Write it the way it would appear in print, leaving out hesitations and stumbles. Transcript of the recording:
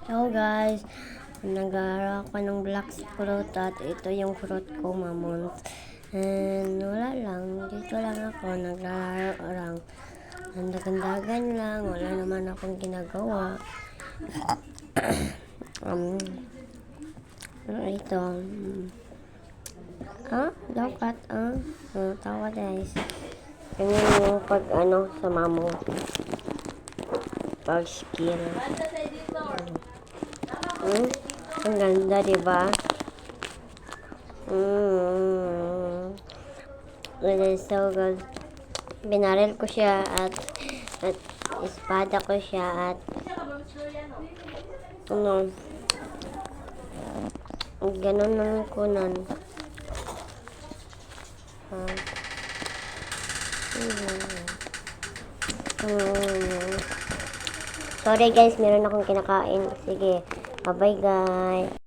Hello guys, nag-aaral ako ng black fruit at ito yung fruit ko, mamons. And wala lang, dito lang ako, naglalaro lang. Nandagandagan lang, wala naman akong ginagawa. Ito. Dapat, tawa guys. Ganyan yung pag sa mamo. Pag skill. Ang ganda, diba? It is so good. Binaril ko siya at espada ko siya at ganun lang kunan. Sorry guys, meron akong kinakain. Sige, bye bye guys.